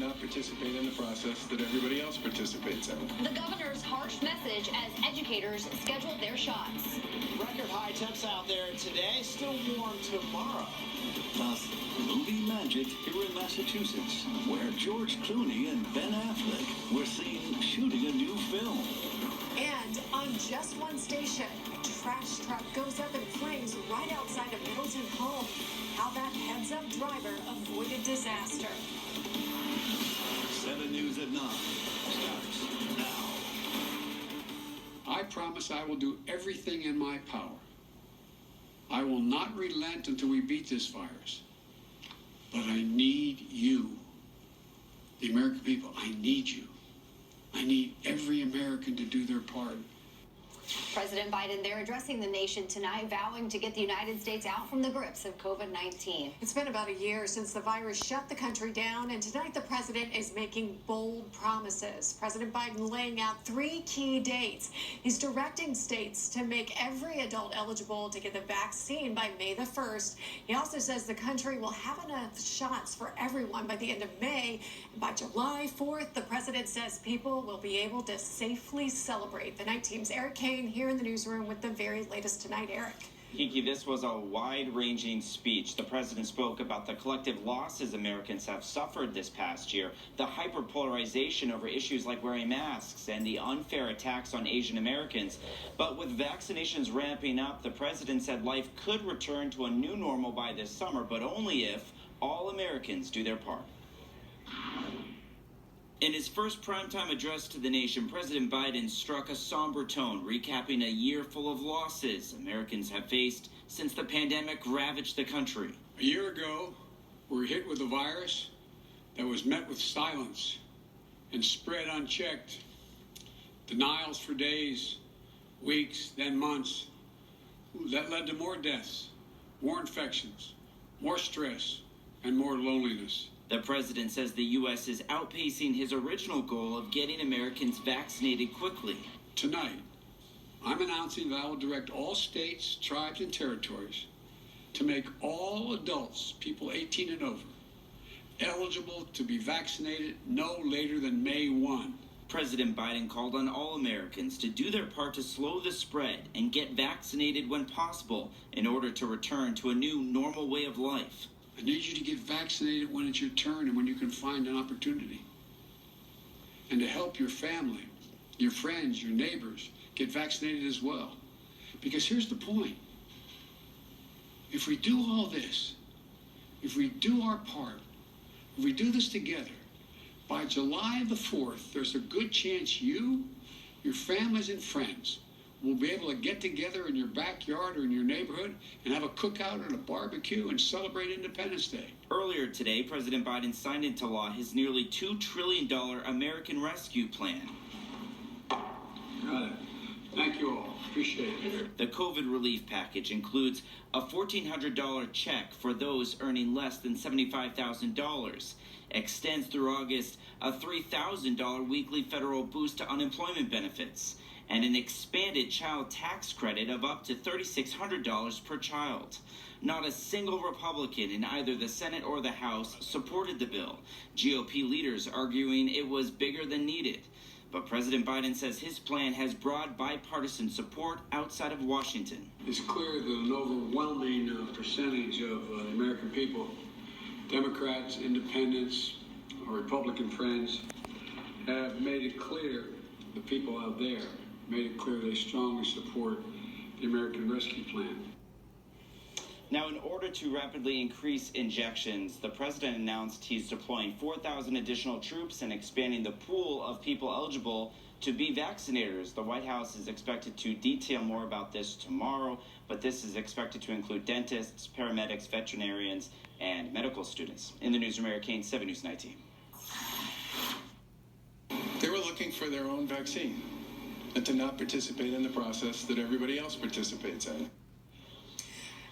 not participate in the process that everybody else participates in. The governor's harsh message as educators scheduled their shots. Record high temps out there today, still warm tomorrow. Plus, movie magic here in Massachusetts, where George Clooney and Ben Affleck were seen shooting a new film. And on just one station, a trash truck goes up in flames right outside a Middleton home. How that heads-up driver avoided disaster. 7 News at 9 starts now. I promise I will do everything in my power. I will not relent until we beat this virus. But I need you, the American people. I need you. I need every American to do their part. President Biden, they're addressing the nation tonight, vowing to get the United States out from the grips of COVID-19. It's been about a year since the virus shut the country down, and tonight the president is making bold promises. President Biden laying out 3 key dates. He's directing states to make every adult eligible to get the vaccine by May the 1st. He also says the country will have enough shots for everyone by the end of May. And by July 4th, the president says people will be able to safely celebrate. The night team's Eric Kane here in the newsroom with the very latest tonight. Eric. Kiki, this was a wide-ranging speech. The president spoke about the collective losses Americans have suffered this past year, the hyperpolarization over issues like wearing masks, and the unfair attacks on Asian Americans. But with vaccinations ramping up, the president said life could return to a new normal by this summer, but only if all Americans do their part. In his first primetime address to the nation, President Biden struck a somber tone, recapping a year full of losses Americans have faced since the pandemic ravaged the country. A year ago, we were hit with a virus that was met with silence and spread unchecked. Denials for days, weeks, then months. That led to more deaths, more infections, more stress, and more loneliness. The president says the U.S. is outpacing his original goal of getting Americans vaccinated quickly. Tonight, I'm announcing that I will direct all states, tribes, and territories to make all adults, people 18 and over, eligible to be vaccinated no later than May 1. President Biden called on all Americans to do their part to slow the spread and get vaccinated when possible in order to return to a new normal way of life. I need you to get vaccinated when it's your turn and when you can find an opportunity. And to help your family, your friends, your neighbors get vaccinated as well. Because here's the point. If we do all this, if we do our part, if we do this together, by July the 4th, there's a good chance you, your families and friends will be able to get together in your backyard or in your neighborhood and have a cookout and a barbecue and celebrate Independence Day. Earlier today, President Biden signed into law his nearly $2 trillion American Rescue Plan. Got it. Thank you all. Appreciate it. The COVID relief package includes a $1,400 check for those earning less than $75,000. Extends through August a $3,000 weekly federal boost to unemployment benefits, and an expanded child tax credit of up to $3,600 per child. Not a single Republican in either the Senate or the House supported the bill, GOP leaders arguing it was bigger than needed. But President Biden says his plan has broad bipartisan support outside of Washington. It's clear that an overwhelming percentage of the American people, Democrats, independents, or Republican friends, have made it clear, the people out there, made it clear they strongly support the American Rescue Plan. Now, in order to rapidly increase injections, the president announced he's deploying 4,000 additional troops and expanding the pool of people eligible to be vaccinators. The White House is expected to detail more about this tomorrow, but this is expected to include dentists, paramedics, veterinarians, and medical students. In the newsroom, Eric Kane, 7 News 19. They were looking for their own vaccine and to not participate in the process that everybody else participates in.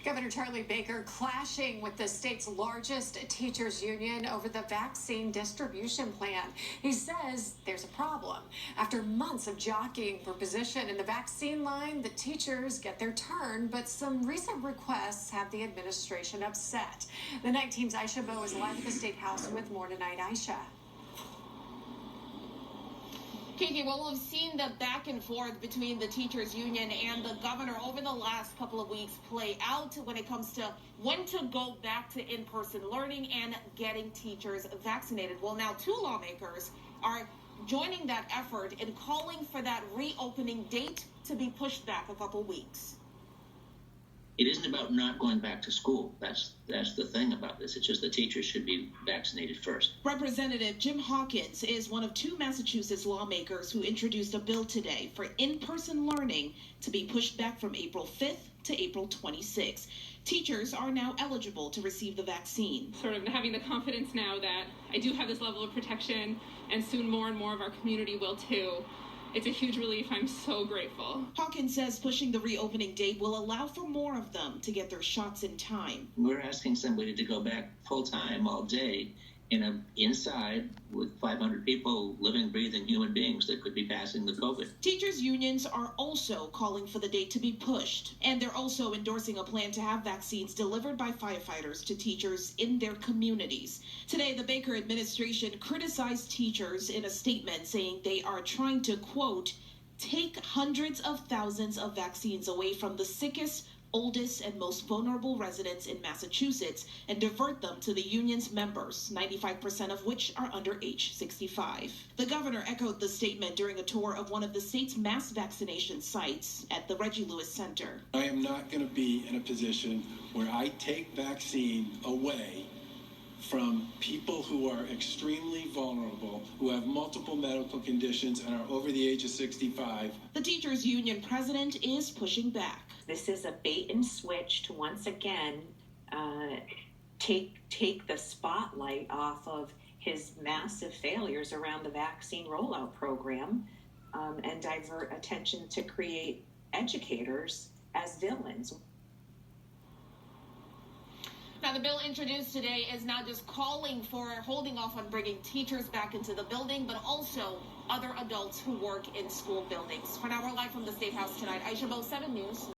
Governor Charlie Baker clashing with the state's largest teachers union over the vaccine distribution plan. He says there's a problem. After months of jockeying for position in the vaccine line, the teachers get their turn, but some recent requests have the administration upset. The night team's Aisha Bo is live at the State House with more tonight. Aisha. Kiki, well, we've seen the back and forth between the teachers union and the governor over the last couple of weeks play out when it comes to when to go back to in-person learning and getting teachers vaccinated. Well, now two lawmakers are joining that effort in calling for that reopening date to be pushed back a couple weeks. It isn't about not going back to school. That's the thing about this. It's just the teachers should be vaccinated first. Representative Jim Hawkins is one of two Massachusetts lawmakers who introduced a bill today for in-person learning to be pushed back from April 5th to April 26th. Teachers are now eligible to receive the vaccine. Sort of having the confidence now that I do have this level of protection, and soon more and more of our community will too. It's a huge relief. I'm so grateful. Hawkins says pushing the reopening date will allow for more of them to get their shots in time. We're asking somebody to go back full-time all day inside with 500 people, living, breathing human beings that could be passing the COVID. Teachers unions are also calling for the date to be pushed, and they're also endorsing a plan to have vaccines delivered by firefighters to teachers in their communities. Today, the Baker administration criticized teachers in a statement saying they are trying to, quote, take hundreds of thousands of vaccines away from the sickest, oldest, and most vulnerable residents in Massachusetts and divert them to the union's members, 95% of which are under age 65. The governor echoed the statement during a tour of one of the state's mass vaccination sites at the Reggie Lewis Center. I am not going to be in a position where I take vaccine away from people who are extremely vulnerable, who have multiple medical conditions and are over the age of 65. The teachers union president is pushing back. This is a bait and switch to once again take the spotlight off of his massive failures around the vaccine rollout program and divert attention to create educators as villains. Now, the bill introduced today is not just calling for holding off on bringing teachers back into the building, but also other adults who work in school buildings. For now, we're live from the State House tonight. Aisha Bo, 7 News.